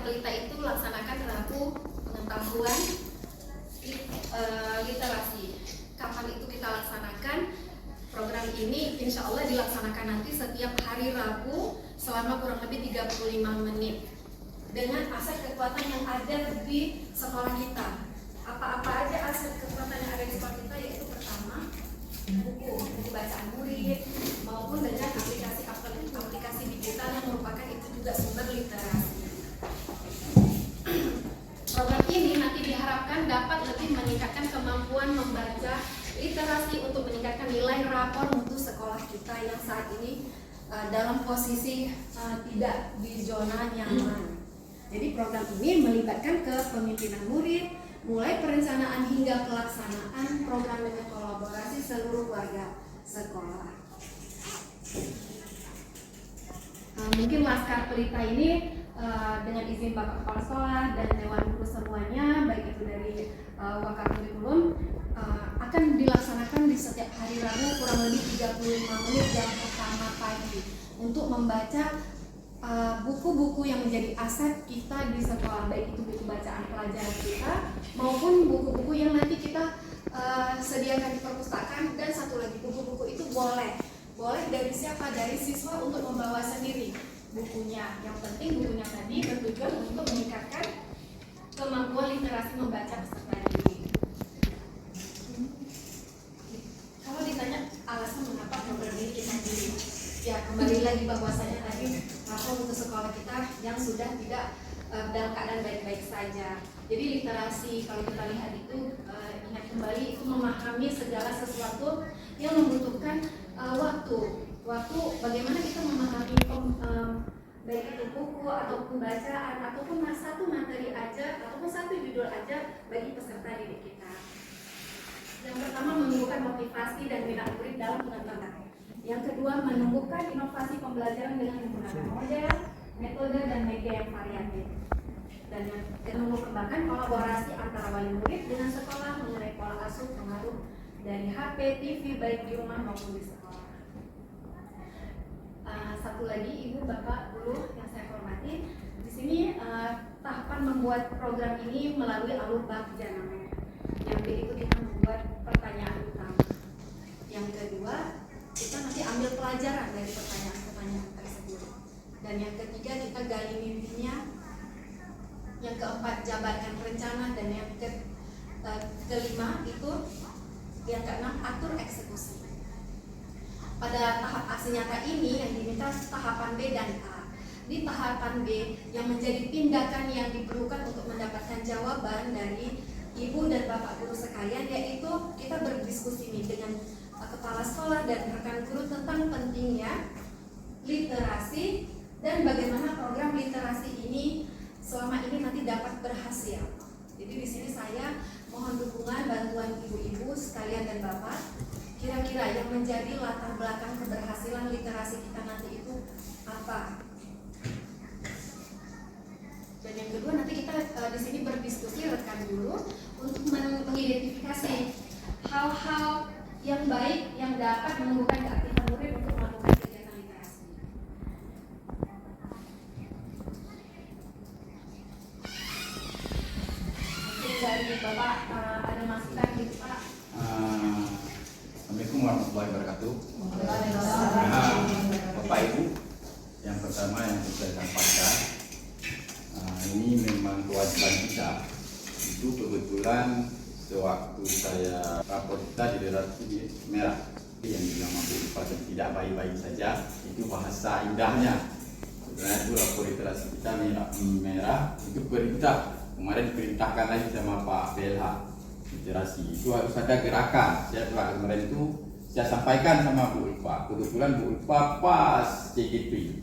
Pelita itu laksanakan Rabu Pengetahuan Literasi. Kapan itu kita laksanakan? Program ini insya Allah dilaksanakan nanti setiap hari Rabu selama kurang lebih 35 menit dengan aset kekuatan yang ada di sekolah kita. Apa-apa aja aset kekuatan yang ada di sekolah kita, yaitu pertama buku bacaan murid maupun dengan aplikasi digital yang merupakan itu juga sumber literasi. Program ini nanti diharapkan dapat lebih meningkatkan kemampuan membaca literasi untuk meningkatkan nilai rapor mutu sekolah kita yang saat ini dalam posisi tidak di zona nyaman. Jadi program ini melibatkan kepemimpinan murid, mulai perencanaan hingga pelaksanaan program dengan kolaborasi seluruh warga sekolah. Mungkin Laskar Pelita ini dengan izin Bapak Kepala Sekolah dan Dewan Guru semuanya, baik itu dari Wakakurikulum, akan dilaksanakan di setiap hari Rabu kurang lebih 35 menit jam pertama pagi untuk membaca buku-buku yang menjadi aset kita di sekolah, baik itu buku bacaan pelajaran kita maupun buku-buku yang nanti kita sediakan di perpustakaan. Dan satu lagi, buku-buku itu boleh dari siapa? Dari siswa untuk membawa sendiri bukunya. Yang penting bukunya tadi bertujuan untuk meningkatkan kemampuan literasi membaca peserta didik. Kalau ditanya alasan mengapa program ini kita pilih, ya kembali lagi bahwasanya tadi rapor untuk sekolah kita yang sudah tidak dalam keadaan baik-baik saja. Jadi literasi kalau kita lihat itu ingat kembali itu memahami segala sesuatu yang membutuhkan waktu bagaimana kita memahami baik itu buku ataupun bacaan ataupun satu materi aja ataupun satu judul aja bagi peserta didik kita. Yang pertama, menumbuhkan motivasi dan minat murid dalam pengetahuan. Yang kedua, menumbuhkan inovasi pembelajaran dengan menggunakan model, metode, dan media yang variatif. Dan yang ketiga, mengembangkan kolaborasi antara wali murid dengan sekolah mengenai pola asuh pengaruh dari HP, TV, baik di rumah maupun di sekolah. Satu lagi, Ibu, Bapak, Guru yang saya hormati, di sini tahapan membuat program ini melalui alur bagja namanya. Yang itu kita membuat pertanyaan utama. Yang kedua, kita nanti ambil pelajaran dari pertanyaan-pertanyaan tersebut. Dan yang ketiga, kita gali mimpinya. Yang keempat, jabarkan rencana. Dan yang kelima itu, yang keenam, atur eksekusi. Pada tahap aksi nyata ini yang diminta tahapan B dan A. Di tahapan B yang menjadi tindakan yang diperlukan untuk mendapatkan jawaban dari Ibu dan Bapak Guru sekalian, yaitu kita berdiskusi nih dengan kepala sekolah dan rekan guru tentang pentingnya literasi dan bagaimana program literasi ini selama ini nanti dapat berhasil. Jadi di sini saya mohon dukungan bantuan ibu-ibu sekalian dan bapak. Kira-kira yang menjadi latar belakang keberhasilan literasi kita nanti itu apa? Dan yang kedua, nanti kita di sini berdiskusi rekan guru untuk mengidentifikasi hal-hal yang baik yang dapat menumbuhkan keaktifan murid untuk melakukan kegiatan literasi. Mungkin dari Bapak ada masukan gitu Pak? Assalamualaikum warahmatullahi wabarakatuh. Bapak Ibu, yang pertama yang saya sampaikan, ini memang kewajiban kita. Itu kebetulan sewaktu saya rapor kita di literasi merah yang bilang mampu dan tidak baik-baik saja, itu bahasa indahnya. Sebenarnya itu rapor literasi kita merah itu perintah. Kemarin diperintahkan lagi sama Pak BLH literasi itu harus ada gerakan. Saya kemarin itu saya sampaikan sama Bu Ulfa. Kebetulan Bu Ulfa pas CGP.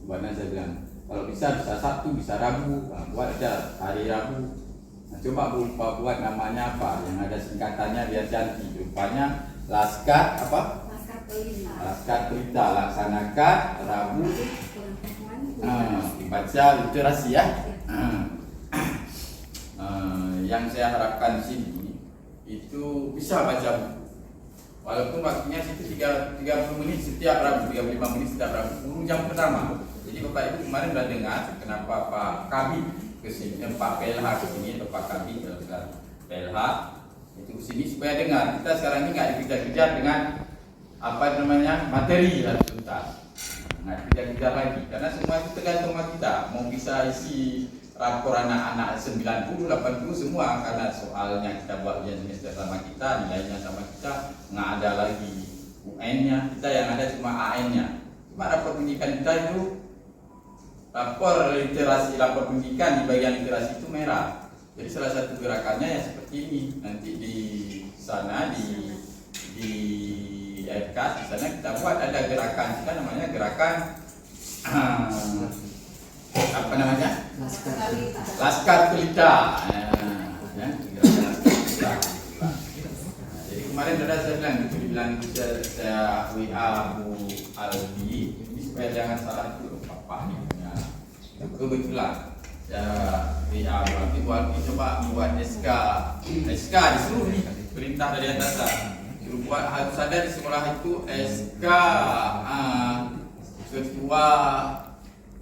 Karena saya bilang kalau bisa Sabtu, bisa Rabu, buat aja hari Rabu. Nah, coba Bu Ulfa buat namanya apa? Yang ada singkatannya biar cantik. Rupanya Laskar apa? Laskar Pelita laksanakan Rabu. Dibaca literasi ya. Yang saya harapkan di sini itu bisa baca buku. Walaupun waktunya situ 30 menit setiap Rabu, 35 menit setiap Rabu, jam pertama. Jadi Bapak Ibu kemarin sudah dengar kenapa Pak Kabid kesini, Pak PLH kesini, atau Pak Kabid PLH itu kesini supaya dengar kita sekarang ini nggak dikejar-kejar dengan apa namanya materi harus tuntas, nggak dikejar-kejar lagi karena semua itu tergantung sama kita mau bisa isi rapor anak-anak 90, 80 semua karena soalnya kita buat ujian semester sama kita, nilainya sama kita, nggak ada lagi UN-nya, kita yang ada cuma AN-nya. Cuma rapor pendidikan kita itu rapor literasi, rapor pendidikan di bagian literasi itu merah. Jadi salah satu gerakannya ya seperti ini. Nanti di sana di FK di sana kita buat ada gerakan kita namanya gerakan apa namanya? Laskar Pelita. Gerakan Laskar Pelita. Jadi kemarin saya bilang gitu, saya WA Bu Aldi ini supaya jangan salah dulu Pak ini. Kebetulan ya WA Bu Aldi coba membuat SK disuruh nih perintah dari atasan suruh buat harus ada di sekolah itu SK ketua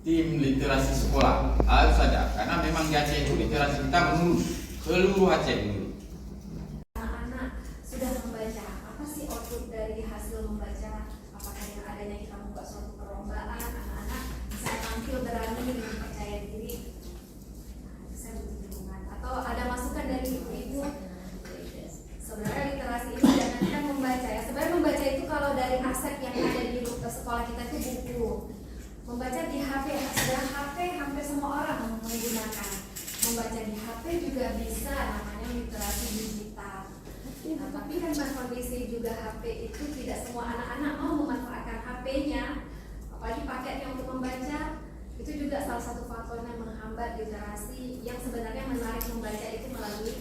tim literasi sekolah harus ada karena memang di Aceh itu literasi kita menurun seluruh Aceh menurun. Anak-anak sudah membaca, apa sih output dari hasil membaca? Apakah dengan adanya kita membuat suatu perlombaan, anak-anak bisa tampil berani dengan percaya diri? Nah, saya butuh dukungan. Atau ada masukan dari ibu-ibu? Sebenarnya literasi ini jangan membaca ya. Sebenarnya membaca itu kalau dari aset yang ada di sekolah kita itu buku. Membaca di HP, sebenarnya HP hampir semua orang menggunakan. Membaca di HP juga bisa, namanya literasi digital. Nah, tapi kan kondisi juga HP itu tidak semua anak-anak mau memanfaatkan HP-nya, apalagi paketnya untuk membaca. Itu juga salah satu faktor yang menghambat literasi yang sebenarnya menarik membaca itu melalui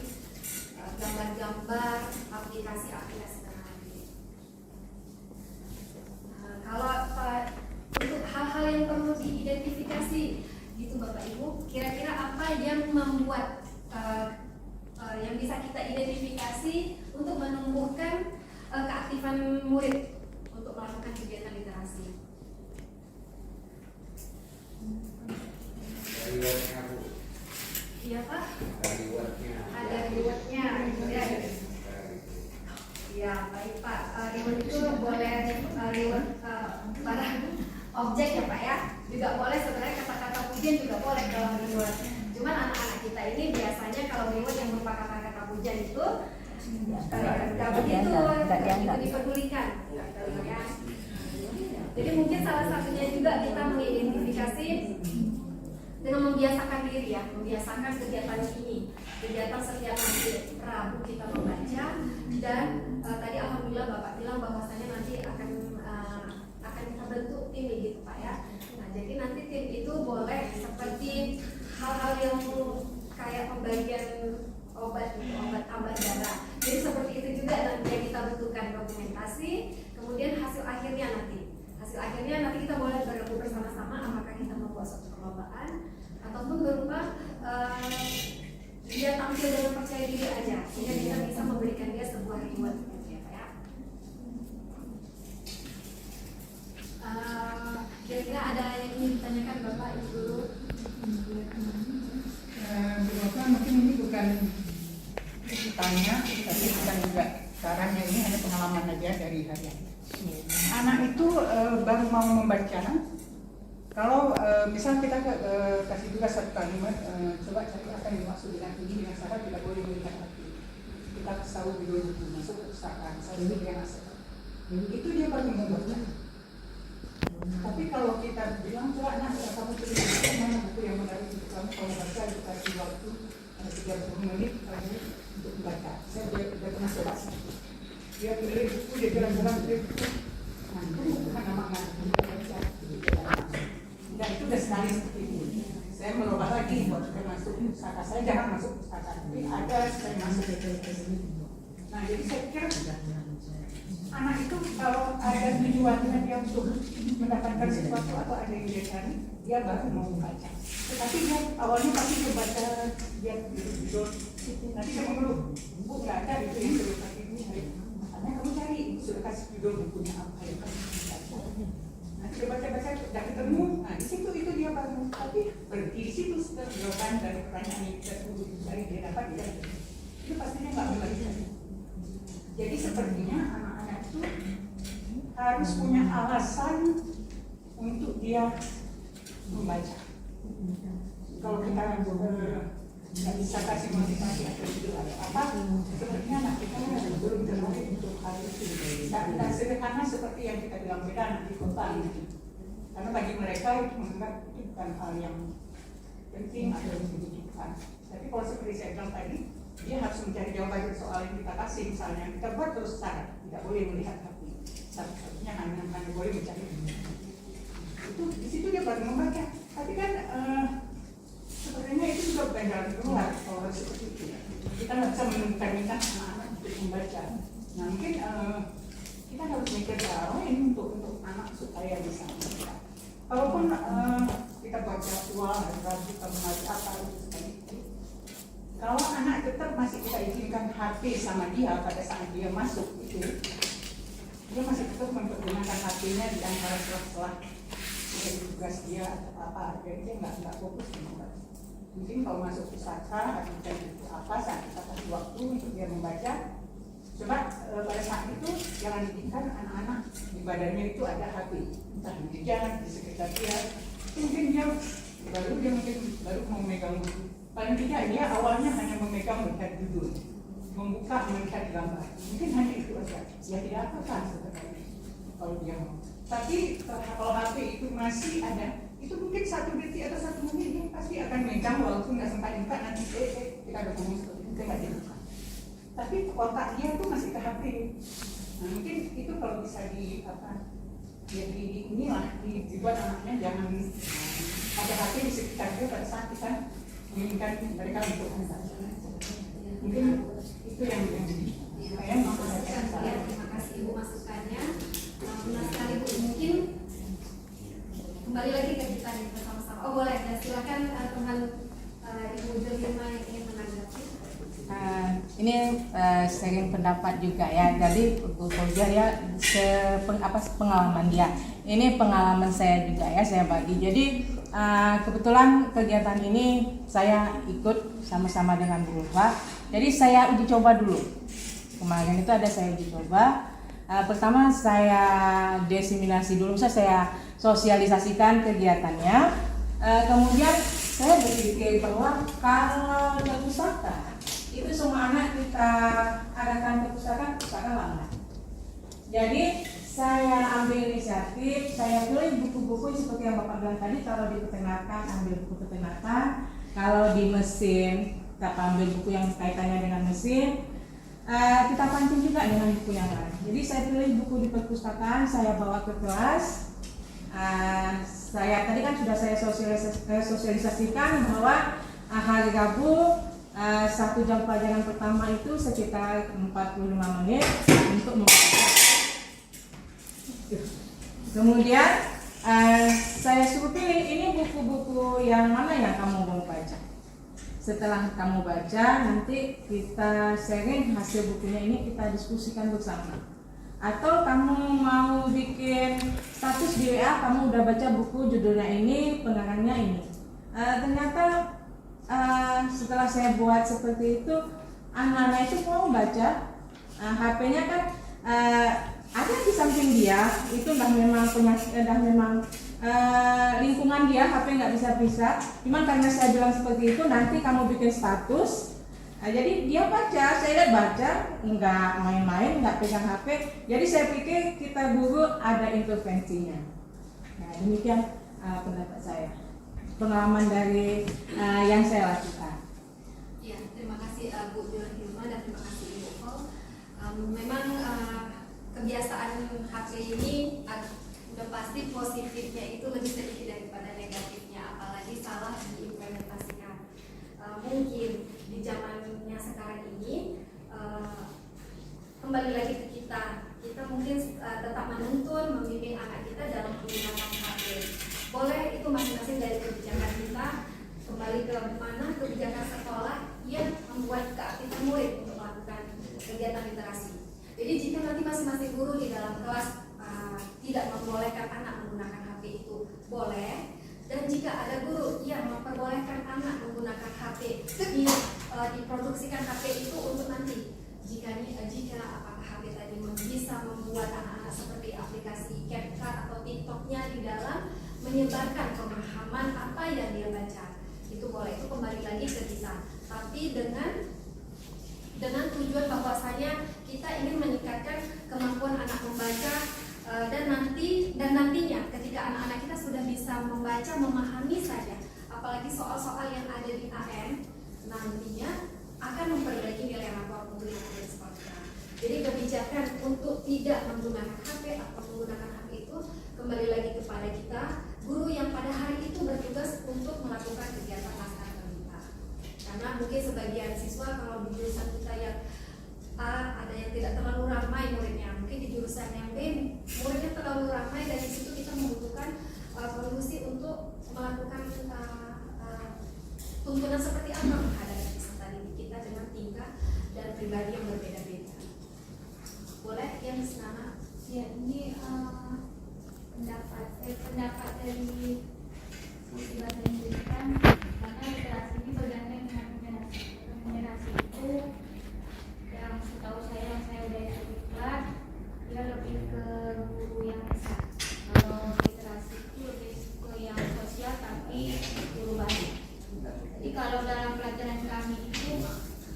gambar-gambar, aplikasi-aplikasi lain. Kalau untuk hal-hal yang perlu diidentifikasi gitu Bapak Ibu, kira-kira apa yang membuat yang bisa kita identifikasi untuk menumbuhkan keaktifan murid untuk melakukan kegiatan literasi? Rewardnya Bu. Iya Pak? Ada rewardnya. rewardnya. Ya baik Pak. Reward itu boleh reward barang objek ya Pak ya. Juga boleh sebenarnya kata-kata pujian juga boleh kalau reward. Cuman anak-anak kita ini biasanya kalau reward yang berupa kata-kata pujian itu nggak begitu dipedulikan. Gitu, ya. Jadi mungkin salah satunya juga kita mengidentifikasi dengan membiasakan diri ya, membiasakan kegiatan ini, kegiatan setiap hari Rabu kita membaca dan tadi alhamdulillah Bapak bilang bahwasanya nanti akan kita bentuk tim gitu Pak ya. Nah jadi nanti tim itu boleh seperti hal-hal yang kayak pembagian obat gitu, obat tambah darah. Jadi seperti itu juga nanti yang kita bentukkan dokumentasi, kemudian hasil akhirnya nanti kita boleh bergabung bersama-sama apakah kita membuat suatu perlombaan ataupun berupa dia tampil dengan percaya diri aja sehingga kita bisa memberikan dia sebuah reward ya Pak ya. Kira-kira ada yang ingin ditanyakan Bapak Ibu? Bapak mungkin ini bukan tanya tapi bukan juga sarannya, ini hanya pengalaman aja dari hari-hari. Anak itu baru mau membaca. Kalau misal kita kasih juga satu kalimat, coba cari apa yang dimaksud dengan ini, dengan syarat tidak boleh melihat arti. Kita kasih tahu judul buku, masuk ke perpustakaan, saya dengan aset. Itu dia baru membaca. Tapi kalau kita bilang, coba nah, kamu tulis mana buku yang menarik untuk kamu, kalau baca itu kasih waktu 30 menit untuk membaca. Saya sudah pernah coba. Dia pilih buku, dia jalan-jalan pilih buku. Nah, itu bukan nama-nama kita baca. Dan itu sudah sekali seperti ini. Saya merubah lagi buat supaya masuk pustaka. Saya jangan masuk pustaka, tapi ada saya masuk. Nah, jadi saya pikir anak itu kalau ada tujuannya dia untuk mendapatkan sesuatu atau ada yang dia cari, dia baru mau membaca. Tetapi dia awalnya pasti membaca dia judul. Nanti saya mengeluh, buku nggak ada itu yang sudah pakai ini hari. Makanya kamu cari, sudah kasih judul bukunya apa yang kamu baca. Nah, dia baca-baca tidak ketemu, nah di situ itu dia bangun, tapi berhenti di situ setelah jawaban dari pertanyaan yang kita tunggu dari dia dapat dia itu pastinya nggak membaca. Jadi sepertinya anak-anak itu harus punya alasan untuk dia membaca. Kalau kita nggak bisa kasih motivasi atau itu apa, sepertinya anak kita belum terlalu untuk hal itu. Tidak sederhana seperti yang kita bilang beda anak di kota. Karena bagi mereka itu menganggap itu bukan hal yang penting atau yang dibutuhkan. Tapi kalau seperti saya bilang tadi, dia harus mencari jawaban dari soal yang kita kasih. Misalnya kita buat terus syarat, tidak boleh melihat HP. Satu-satunya hanya boleh mencari. Itu di situ dia baru membaca. Tapi kan sebenarnya itu juga bukan jalan keluar kalau seperti itu. Kita nggak bisa menemukan minat anak-anak untuk membaca. Nah mungkin kita harus mikir cara lain untuk anak supaya bisa membaca. Kalaupun kita buat jadwal, kita mengaji apa itu. Kalau anak tetap masih kita izinkan HP sama dia pada saat dia masuk itu, dia masih tetap mempergunakan HP-nya di antara setelah tugas dia atau apa, jadi dia nggak fokus membaca. Mungkin kalau masuk pustaka atau buku apa saat kita kasih waktu untuk dia membaca, coba pada saat itu jangan izinkan anak-anak di badannya itu ada HP, entah di meja, di sekitar dia. Mungkin dia baru mau megang buku. Paling tidak dia awalnya hanya memegang melihat judul, membuka melihat gambar. Mungkin hanya itu saja. Ya tidak apa-apa sebenarnya kalau dia mau. Tapi kalau HP itu masih ada, itu mungkin 1 detik atau 1 menit dia pasti akan megang walaupun nggak sempat buka nanti kita ada ngomong seperti itu nggak dibuka. Tapi otak dia tuh masih ke HP. Nah mungkin itu kalau bisa dibuat anaknya jangan ada HP di sekitar dia pada saat kita menginginkan mereka untuk membaca. Mungkin itu yang saya mau sampaikan. Terima kasih Ibu masukannya. Benar sekali Bu, mungkin kembali lagi ke kita nih bersama-sama. Oh boleh, ya, silakan teman Ibu Delima yang ingin menanggapi. Ini sharing pendapat juga ya. Jadi Bu Fauzia ya pengalaman dia. Ini pengalaman saya juga ya, saya bagi. Jadi kebetulan kegiatan ini saya ikut sama-sama dengan Bu Ulfa. Jadi saya uji coba dulu. Kemarin itu ada saya uji coba. Pertama saya diseminasi dulu, saya sosialisasikan kegiatannya. Kemudian saya berpikir bahwa kalau ke pustaka itu semua anak kita adakan ke pustaka lama. Jadi saya ambil inisiatif, saya pilih buku-buku seperti yang Bapak bilang tadi. Kalau di peternakan ambil buku peternakan, kalau di mesin kita ambil buku yang kaitannya dengan mesin. Kita pancing juga dengan buku yang lain. Jadi saya pilih buku di perpustakaan, saya bawa ke kelas. Saya tadi kan sudah saya sosialisasikan bahwa hari Rabu 1 jam pelajaran pertama itu sekitar 45 menit untuk membaca. Kemudian saya suruh pilih ini buku-buku yang mana yang kamu mau baca. Setelah kamu baca, nanti kita sharing hasil bukunya ini, kita diskusikan bersama. Atau kamu mau bikin status di WA, kamu udah baca buku judulnya ini, pengarangnya ini. Ternyata setelah saya buat seperti itu, anak-anak itu mau baca. HP-nya kan ada di samping dia, itu udah memang lingkungan dia, HP nggak bisa. Cuman karena saya bilang seperti itu, nanti kamu bikin status. Jadi dia baca, saya lihat baca, nggak main-main, nggak pegang HP. Jadi saya pikir kita guru ada intervensinya. Nah demikian pendapat saya, pengalaman dari yang saya lakukan. Ya, terima kasih Bu Delima dan terima kasih Ibu Paul. Memang kebiasaan HP ini udah pasti positifnya itu lebih sedikit daripada negatifnya, apalagi salah diimplementasikan. Mungkin di zamannya sekarang ini kembali lagi ke kita mungkin tetap menuntun, membimbing anak kita dalam menggunakan HP. Boleh itu masing-masing dari kebijakan kita, kembali ke mana kebijakan sekolah yang membuat keaktifan murid untuk melakukan kegiatan literasi. Jadi jika nanti masing-masing guru di dalam kelas tidak membolehkan anak menggunakan boleh. Dan jika ada guru yang memperbolehkan anak menggunakan HP, diproduksikan HP itu untuk nanti jika apakah HP tadi bisa membuat anak-anak seperti aplikasi CapCut atau TikToknya di dalam menyebarkan pemahaman apa yang dia baca, itu boleh. Itu kembali lagi ke kita, tapi dengan tujuan bahwasanya kita ingin meningkatkan kemampuan anak membaca, dan nantinya ketika anak-anak kita sudah bisa membaca, memahami saja, apalagi soal-soal yang ada di AM, nantinya akan memperbaiki nilai rapor mutu yang ada di sekolah. Jadi kebijakan untuk tidak menggunakan HP atau menggunakan HP itu kembali lagi kepada kita, guru yang pada hari itu bertugas untuk melakukan kegiatan naskah akademika. Karena mungkin sebagian siswa kalau di jurusan kita yang A ada yang tidak terlalu ramai muridnya, mungkin di jurusan yang B muridnya terlalu ramai, dan di situ kita membutuhkan solusi untuk melakukan tuntunan seperti apa menghadapi peserta didik kita dengan tingkah dan pribadi yang berbeda-beda. Boleh yang di sana? Ya, ini pendapat dari Sisi Bahasa Inggris kan, karena literasi ini bergantian dengan generasi. Generasi itu yang setahu saya, yang saya udah ikut kelas, dia lebih ke guru yang besar. Kalau literasi itu lebih ke yang sosial tapi guru bahasa. Jadi kalau dalam pelajaran kami itu,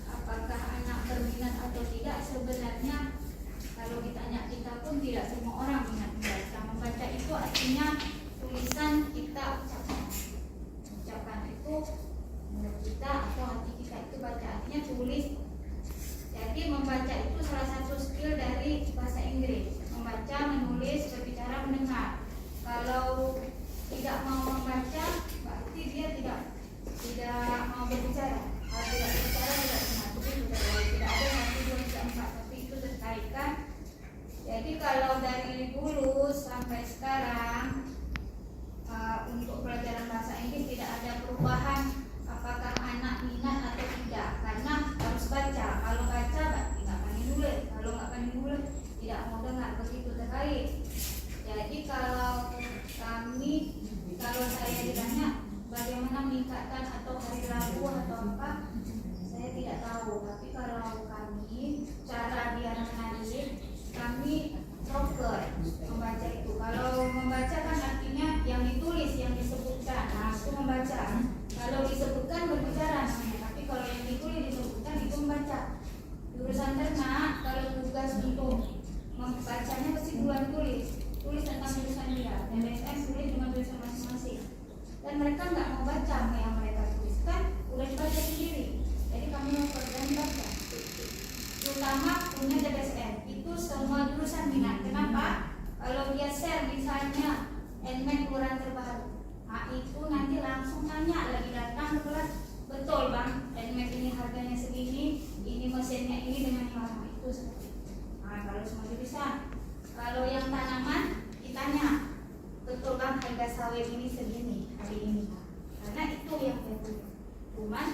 apakah anak berminat atau tidak, sebenarnya kalau ditanya kita pun tidak semua orang minat membaca. Membaca itu artinya tulisan kita ucapkan. Ucapan itu mulut kita atau hati kita itu baca, artinya tulis. Jadi membaca itu salah satu skill dari bahasa Inggris. Membaca, menulis, berbicara, mendengar. Kalau tidak mau membaca, berarti dia tidak mau berbicara. Kalau tidak berbicara, tidak mengerti, tidak ada 1, 2, 3, 4. Tapi itu terkait kan. Jadi kalau dari dulu sampai sekarang untuk pelajaran bahasa Inggris tidak ada perubahan apakah anak minat atau tidak, karena harus baca. Kalau baca berarti nggak pandai nulis, kalau nggak pandai nulis tidak mau dengar, begitu terkait. Jadi kalau saya ditanya bagaimana meningkatkan atau hari Rabu atau apa, saya tidak tahu. Tapi kalau kami cara biar menarik, kami proper membaca itu. Kalau membaca kan artinya yang ditulis, yang disebutkan, nah itu membaca. Kalau disebutkan berbicara namanya, tapi kalau yang ditulis disebutkan itu membaca. Jurusan ternak kalau tugas untuk membacanya pasti duluan tulis tentang jurusan dia. LSM tulis dengan tulisan masing-masing. Dan mereka nggak mau baca yang mereka tuliskan, udah dibaca sendiri. Jadi kami memperlukan baca. Terutama punya DBSN itu semua jurusan minat. Kenapa? Kalau dia share misalnya NMAX keluaran terbaru, nah itu nanti langsung tanya lagi datang ke kelas, betul bang, NMAX ini harganya segini, ini mesinnya ini dengan lama itu seperti itu. Nah kalau semua jurusan, kalau yang tanaman ditanya, betul bang harga sawit ini segini hari ini, karena itu yang dia punya. Cuman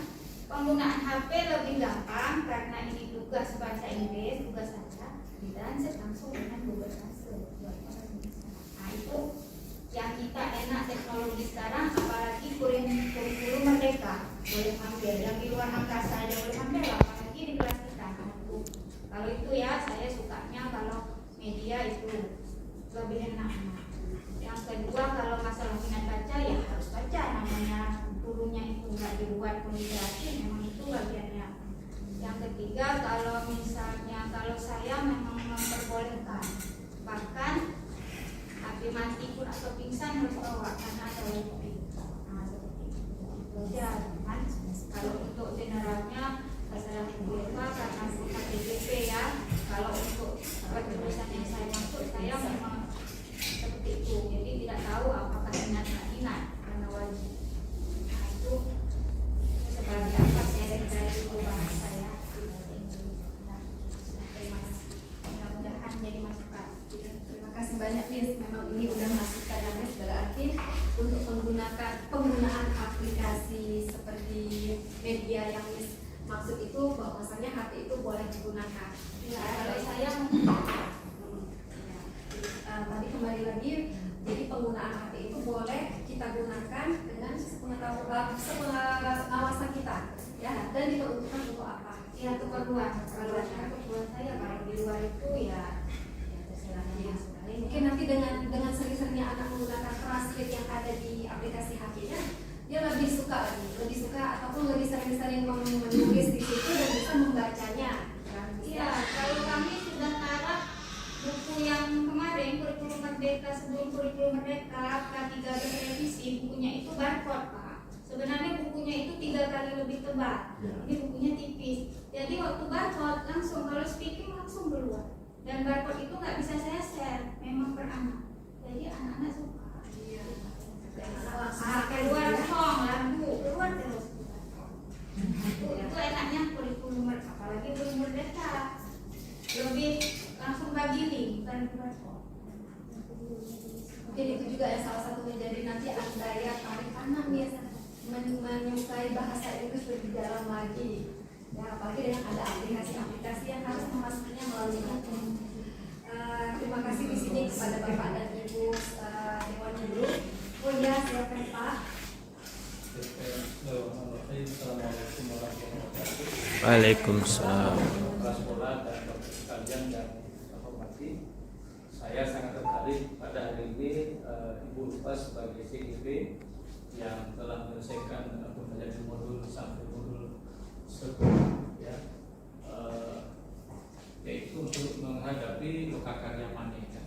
penggunaan HP lebih gampang karena ini tugas bahasa Inggris, tugas saya ditranslate langsung dengan Google Translate. Nah itu yang kita enak teknologi sekarang, apalagi kurikulum merdeka boleh ambil, yang di luar angkasa aja boleh ambil, apalagi di kelas kita. Kalau itu ya saya sukanya kalau media itu lebih enak. Yang kedua kalau masalah minat baca ya harus baca, namanya gurunya itu nggak dibuat literasi, memang itu bagiannya. Yang ketiga kalau misalnya kalau saya memang memperbolehkan, bahkan tapi mati pun atau pingsan harus bawa karena ada wifi. Nah seperti itu. Ya, kan? Kalau untuk generalnya masalah UBK karena bukan PJP ya. Kalau untuk jurusan yang saya masuk saya memang seperti itu. Jadi tidak tahu apakah minat nggak minat karena wajib. Nah itu sebagai apa saya dari bahasa saya. Mudah-mudahan jadi masukan. Terima kasih banyak Miss. Memang ini udah masukan yang Miss, berarti untuk penggunaan aplikasi seperti media yang Miss maksud itu bahwasanya HP itu boleh digunakan. Ya, kalau saya tadi kembali lagi, jadi penggunaan penggunaan HP itu boleh kita gunakan dengan sepengawasan kita, ya, dan diperuntukkan untuk apa? Ya keperluan saya kalau di luar itu ya terserah dia sekali. Mungkin nanti dengan sering-seringnya anak menggunakan translate yang ada di aplikasi HP-nya, dia lebih suka ataupun lebih sering-sering menulis di situ dan bisa membacanya. Iya, kalau kami sudah taruh buku yang kemarin kurikulum merdeka sebelum kurikulum merdeka K3 revisi, bukunya itu barcode Pak. Sebenarnya bukunya itu 3 kali lebih tebal. Ini bukunya tipis. Jadi waktu barcode langsung kalau speaking langsung keluar. Dan barcode itu nggak bisa saya share, memang per anak. Jadi anak-anak suka. Iya. Keluar song, lagu, keluar terus. Itu enaknya kurikulum merdeka, apalagi kurikulum merdeka. Lebih langsung bagi link, bukan barcode. Mungkin itu juga yang salah satu menjadi nanti daya tarik anak ya, menyukai bahasa Inggris lebih dalam lagi. Ya, apalagi dengan ada aplikasi-aplikasi yang harus memasukinya melalui HP. Terima kasih di sini kepada Bapak dan Ibu Dewan Guru. Oh ya, silakan Pak. Assalamualaikum warahmatullahi wabarakatuh. Waalaikumsalam. Kepala sekolah dan dokter sekalian yang saya hormati, saya sangat tertarik pada hari ini Ibu Lupa sebagai CIP yang telah menyelesaikan pembelajaran modul sampai modul 10, ya, yaitu untuk menghadapi loka karya maneka.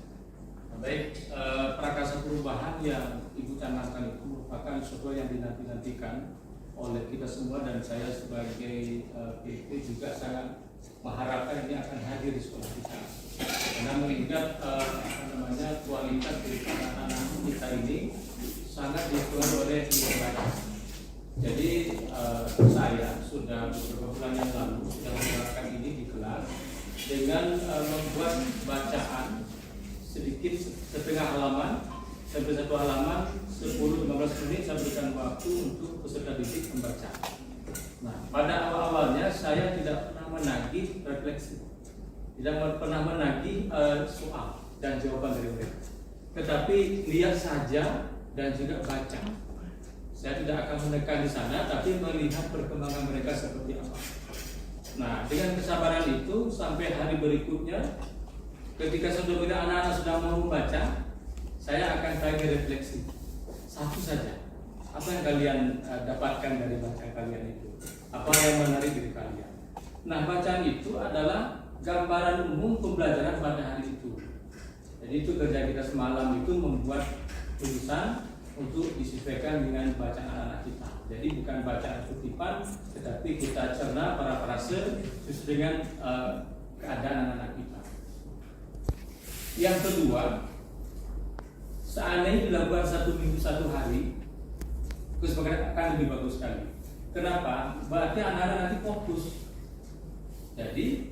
Baik, prakasa perubahan yang Ibu canangkan itu merupakan sesuatu yang dinanti-nantikan oleh kita semua, dan saya sebagai PP juga sangat mengharapkan ini akan hadir di sekolah kita, karena mengingat kualitas dari anak-anak kita ini sangat dipengaruhi oleh membaca. Jadi saya sudah beberapa bulan yang lalu sudah menerapkan ini di kelas dengan membuat bacaan sedikit setengah halaman sampai 1 halaman 10-15 menit. Saya berikan waktu untuk peserta didik membaca. Nah, pada awal-awalnya saya tidak pernah menagih refleksi, tidak pernah menagih soal dan jawaban dari mereka, tetapi lihat saja dan juga baca. Saya tidak akan menekan di sana, tapi melihat perkembangan mereka seperti apa. Nah, dengan kesabaran itu sampai hari berikutnya, ketika sudah anak-anak sudah mau membaca, saya akan bagi refleksi satu saja. Apa yang kalian dapatkan dari baca kalian itu? Apa yang menarik dari kalian? Nah, bacaan itu adalah gambaran umum pembelajaran pada hari itu. Jadi itu kerja kita semalam itu membuat tulisan untuk disesuaikan dengan bacaan anak-anak kita. Jadi bukan bacaan kutipan, tetapi kita cerna para frase sesuai dengan keadaan anak-anak kita. Yang kedua, seandainya dilakukan 1 minggu 1 hari, terus akan lebih bagus sekali. Kenapa? Berarti anak-anak nanti fokus. Jadi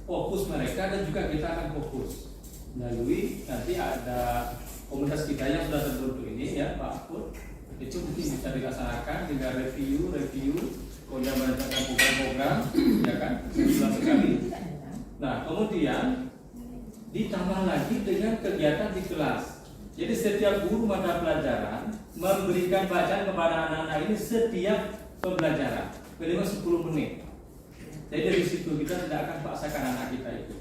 fokus mereka dan juga kita akan fokus melalui nanti ada komunitas kita yang sudah terbentuk ini ya Pak Pur, itu mungkin bisa dilaksanakan dengan review kemudian merencanakan program-program ya kan sebulan sekali. Nah kemudian ditambah lagi dengan kegiatan di kelas. Jadi setiap guru mata pelajaran memberikan bacaan kepada anak-anak ini setiap pembelajaran minimal 10 menit. Jadi dari situ kita tidak akan paksakan anak kita itu.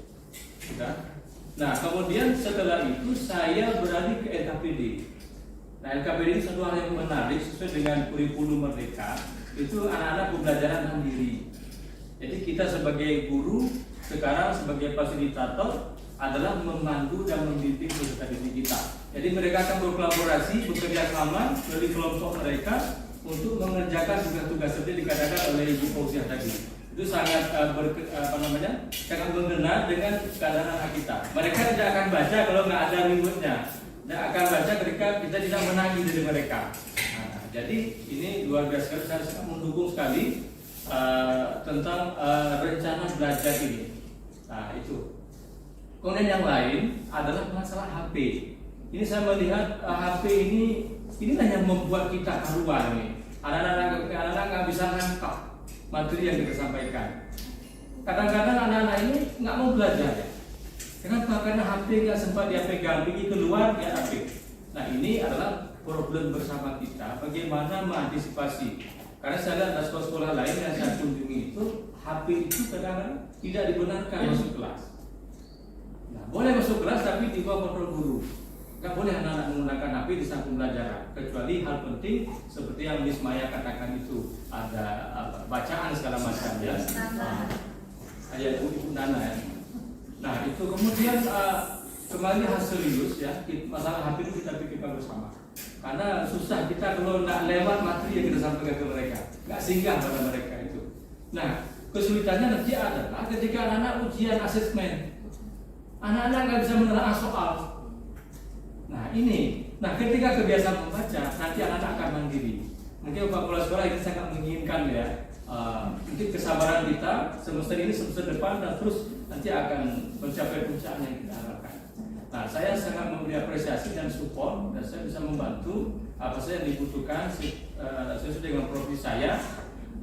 Sudah. Nah kemudian setelah itu saya beralih ke LKPD. Nah LKPD ini satu hal yang menarik sesuai dengan kurikulum merdeka. Itu anak-anak pembelajaran mandiri. Jadi kita sebagai guru sekarang sebagai fasilitator adalah memandu dan membimbing peserta didik kita. Jadi mereka akan berkolaborasi, bekerja sama dari kelompok mereka untuk mengerjakan tugas-tugas seperti dikatakan oleh Ibu Fauziah tadi. Itu sangat sangat mengena dengan keadaan anak kita. Mereka tidak akan baca kalau nggak ada ributnya. Tidak akan baca ketika kita tidak menagih dari mereka. Nah, jadi ini luar biasa. Saya sangat mendukung sekali tentang rencana belajar ini. Nah itu. Kemudian yang lain adalah masalah HP. Ini saya melihat HP inilah yang membuat kita karuan nih. Anak-anak nggak bisa nangkap materi yang kita sampaikan. Kadang-kadang anak-anak ini nggak mau belajar ya. Kenapa? Karena HP nggak sempat dia pegang, pergi keluar dia HP. Nah ini adalah problem bersama kita, bagaimana mengantisipasi. Karena saya lihat ada sekolah-sekolah lain yang saya kunjungi itu HP itu kadang-kadang tidak dibenarkan masuk kelas. Nah, boleh masuk kelas tapi di bawah kontrol guru. Nggak boleh anak-anak menggunakan HP di saat pembelajaran, kecuali hal penting seperti yang Miss Maya katakan itu, ada bacaan segala macam ya. Ayat Ibu Nana ya. Nah itu kemudian kembali hasil serius ya, masalah HP itu kita pikirkan bersama. Karena susah kita kalau nggak lewat materi yang kita sampaikan ke mereka, nggak singgah pada mereka itu. Nah kesulitannya nanti adalah ketika anak-anak ujian asesmen, anak-anak nggak bisa menelaah soal. Nah ini, ketika kebiasaan membaca, nanti anak-anak akan mandiri. Mungkin Bapak Kepala Sekolah ini sangat menginginkan ya, mungkin kesabaran kita semester ini semester depan dan terus nanti akan mencapai puncaknya yang kita harapkan. Nah, saya sangat memberi apresiasi dan support dan saya bisa membantu apa saja yang dibutuhkan sesuai dengan profesi saya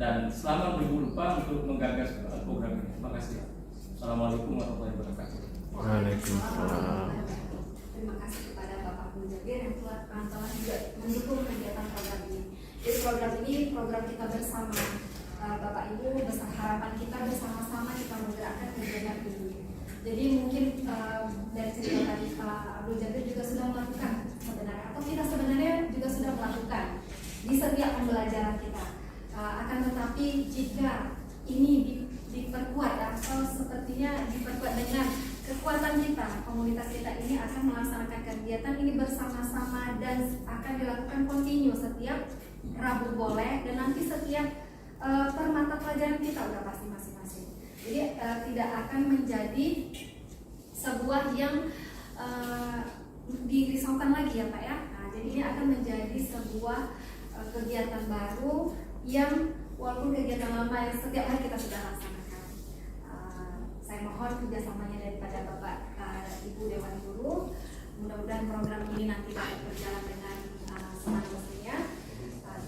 dan selama berlupa untuk menggagas program ini. Terima kasih. Assalamualaikum warahmatullahi wabarakatuh. Waalaikumsalam. Terima kasih kepada Bapak Abdul Jabir yang telah juga mendukung kegiatan program ini. Jadi program ini program kita bersama, Bapak Ibu, besar harapan kita bersama-sama kita menggerakkan kegiatan ini. Jadi mungkin dari cerita tadi Pak Abdul Jabir juga sudah melakukan sebenarnya, atau kita sebenarnya juga sudah melakukan di setiap pembelajaran kita. Akan tetapi jika ini diperkuat atau sepertinya diperkuat dengan kekuatan kita, komunitas kita ini akan melaksanakan kegiatan ini bersama-sama dan akan dilakukan kontinu setiap Rabu boleh dan nanti setiap per mata pelajaran kita udah pasti masing-masing. Jadi tidak akan menjadi sebuah yang dirisaukan lagi ya Pak ya. Nah, jadi ini akan menjadi sebuah kegiatan baru yang walaupun kegiatan lama yang setiap hari kita sudah laksanakan. Saya mohon kerjasamanya daripada Bapak Ibu Dewan Guru. Mudah-mudahan program ini nanti dapat berjalan dengan senang mestinya.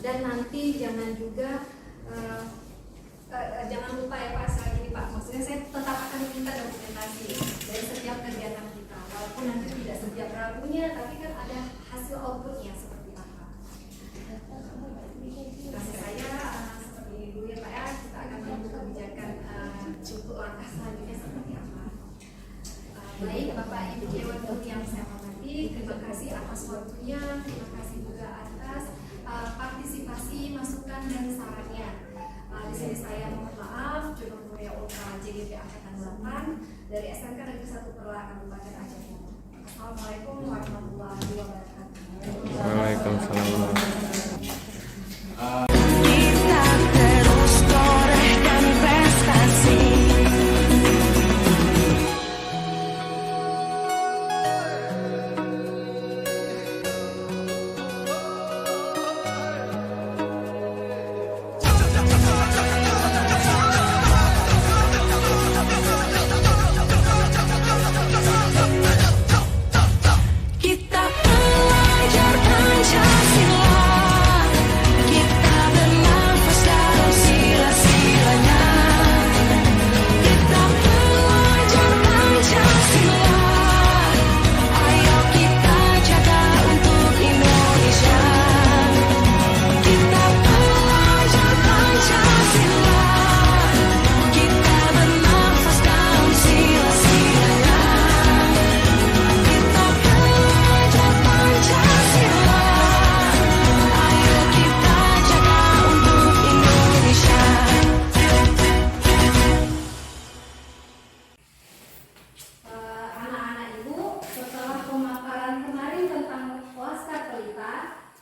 Dan nanti jangan juga jangan lupa ya Pak, sekali lagi Pak, maksudnya saya tetap akan minta dokumentasi dari setiap kegiatan kita, walaupun nanti tidak setiap Rabunya, tapi kan ada hasil outputnya seperti apa. Kasih saya seperti ini dulu ya Pak ya, kita akan menunggu kebijakan untuk langkah selanjutnya seperti apa. Baik Bapak Ibu Dewan Guru yang saya hormati, terima kasih atas waktunya, terima kasih juga atas partisipasi, masukan dan sarannya. Di sini saya mohon maaf, Juru Mulia Ultra JGP Angkatan 8 dari SMK Negeri 1 Perla Kabupaten Aceh Timur. Assalamualaikum warahmatullahi wabarakatuh. Waalaikumsalam. Kita terus torehkan prestasi. Kita pelajar Pancasila, kita bernafas dalam sila-silanya. Kita pelajar Pancasila, ayo kita jaga untuk Indonesia. Kita pelajar Pancasila, kita bernafas dalam sila-silanya. Kita pelajar Pancasila, ayo kita jaga untuk Indonesia. Anak-anak Ibu, setelah pemaparan kemarin tentang Laskar Pelita,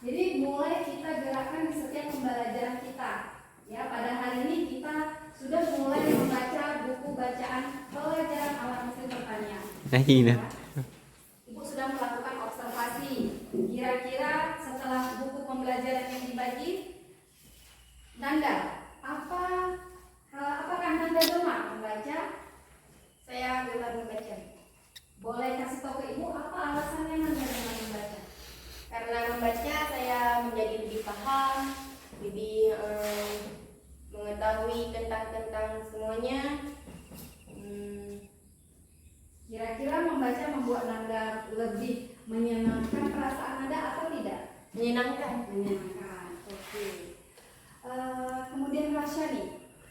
jadi mulai kita gerakan di setiap pembelajaran kita. Ya, pada hari ini kita sudah mulai membaca buku bacaan pelajaran alat mesin pertanian. Ya. Ibu sudah melakukan observasi. Kira-kira setelah buku pembelajaran yang dibagi, Nanda, apakah Nanda gemar membaca? Saya gemar membaca. Boleh kasih tahu ke Ibu apa alasannya Nanda gemar membaca? Karena membaca saya menjadi lebih paham, lebih mengetahui tentang semuanya. Kira-kira membaca membuat Nanda lebih menyenangkan perasaan Anda atau tidak? Menyenangkan. Menyenangkan. Oke. Kemudian Rasya nih,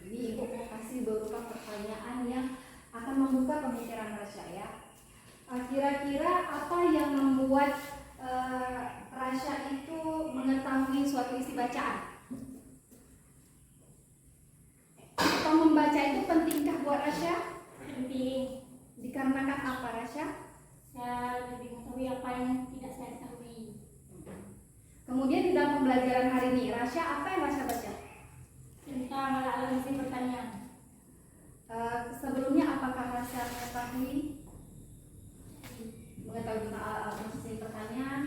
ini Ibu mau kasih beberapa pertanyaan yang akan membuka pemikiran Rasya ya. Kira-kira apa yang membuat Rasya itu mengetahui suatu isi bacaan? Atau membaca itu pentingkah buat Rasya? Penting. Dikarenakan apa Rasya? Saya lebih mengetahui apa yang tidak saya ketahui. Kemudian di dalam pembelajaran hari ini, Rasya apa yang Rasya baca? Tentang alat mesin pertanian. Sebelumnya apakah Rasya mengetahui tentang alat mesin pertanian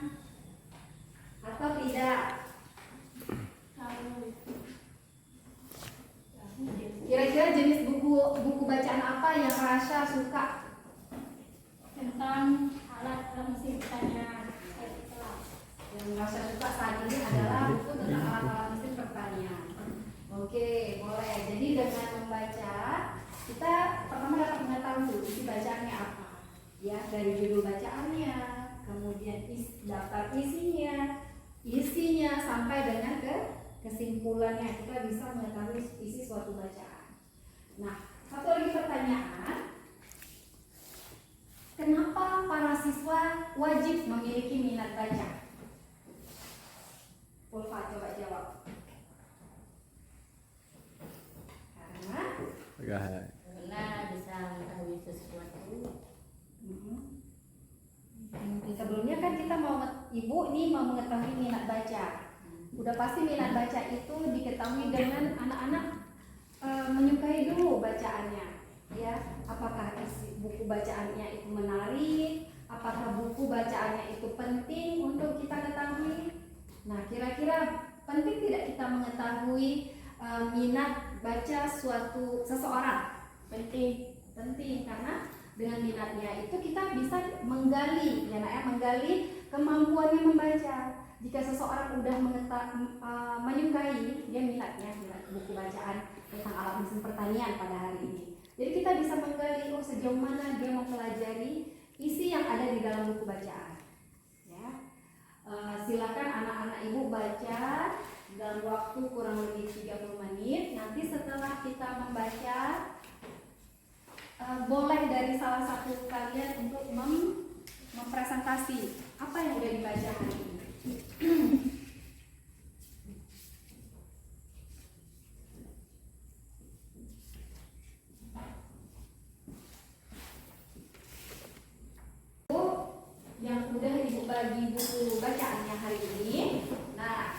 atau tidak? Tahu. Kira-kira jenis buku bacaan apa yang Rasya suka? Tentang alat mesin pertanian. Yang Rasya suka saat ini adalah buku tentang alat-alat mesin pertanian. Oke, boleh. Jadi dengan membaca, kita pertama dapat mengetahui isi bacaannya apa. Ya, dari judul bacaannya, kemudian daftar isinya sampai dengan ke kesimpulannya, kita bisa mengetahui isi suatu bacaan. Nah, satu lagi pertanyaan, kenapa para siswa wajib memiliki minat baca? Ulfa coba jawab. Karena bisa mengetahui sesuatu. Sebelumnya kan kita Ibu nih mau mengetahui minat baca. Udah pasti minat baca itu diketahui dengan anak-anak menyukai dulu bacaannya, ya. Apakah isi buku bacaannya itu menarik? Apakah buku bacaannya itu penting untuk kita ketahui? Nah, kira-kira penting tidak kita mengetahui minat baca seseorang? Penting karena dengan minatnya itu kita bisa menggali, ya nak ya, menggali kemampuannya membaca. Jika seseorang udah menyukai, dia minat buku bacaan tentang alat mesin pertanian pada hari ini. Jadi kita bisa menggali sejauh mana dia mempelajari isi yang ada di dalam buku bacaan. Ya, silakan anak-anak Ibu baca dalam waktu kurang lebih 30 menit. Nanti setelah kita membaca, boleh dari salah satu kalian untuk mempresentasi apa yang sudah dibaca hari ini. Yang sudah Ibu bagi buku bacaannya hari ini. Nah,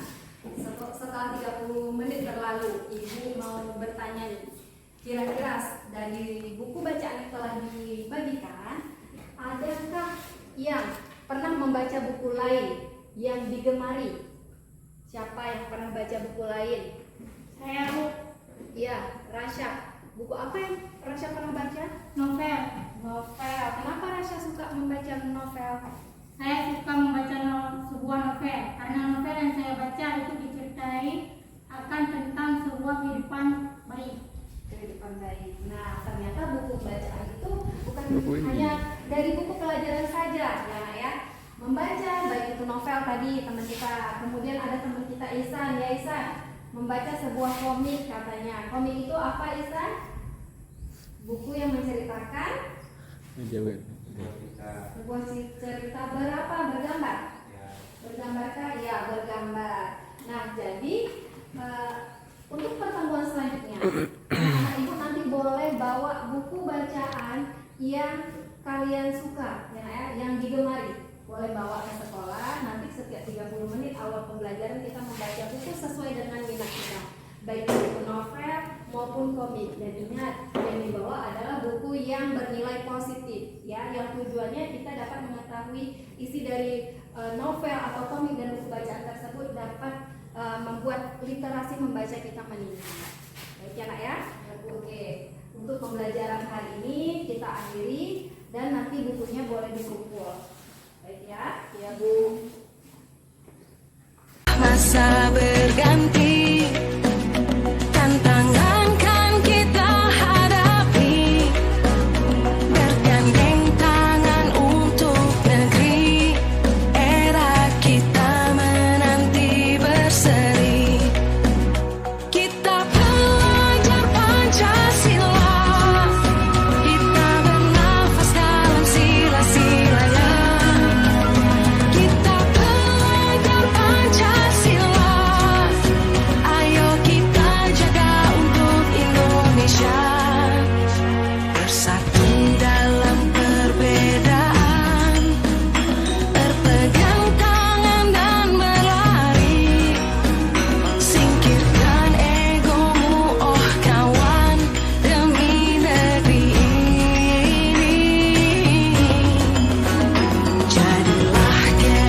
setelah 30 menit berlalu, Ibu mau bertanya nih, kira-kira dari buku bacaan yang telah dibagikan, adakah yang pernah membaca buku lain yang digemari? Siapa yang pernah baca buku lain? Saya Bu. Iya, Rasya. Buku apa yang Rasya pernah baca? Novel. Novel. Kenapa Rasya suka membaca novel? Saya suka membaca sebuah novel karena novel yang saya baca itu diceritai akan tentang sebuah kehidupan baik. Kehidupan baik. Nah, ternyata buku bacaan itu bukan hanya dari buku pelajaran saja, ya. Membaca baik itu novel tadi teman kita, kemudian ada teman kita Ihsan, ya Ihsan, membaca sebuah komik katanya. Komik itu apa Ihsan? Buku yang menceritakan sebuah cerita bergambar. Bergambarkah? Ya, bergambar. Nah, jadi untuk pertemuan selanjutnya, anak Ibu nanti boleh bawa buku bacaan yang kalian suka, ya, yang digemari. Boleh bawa ke sekolah. Nanti setiap 30 menit awal pembelajaran kita membaca buku sesuai dengan minat kita, baik buku novel maupun komik. Dan ingat, yang dibawa adalah buku yang bernilai positif, ya, yang tujuannya kita dapat mengetahui isi dari novel atau komik dan buku bacaan tersebut dapat membuat literasi membaca kita meningkat. Baik ya nak ya. Oke, untuk pembelajaran hari ini kita akhiri dan nanti bukunya boleh dikumpul. Baik ya, ya Bu. Masa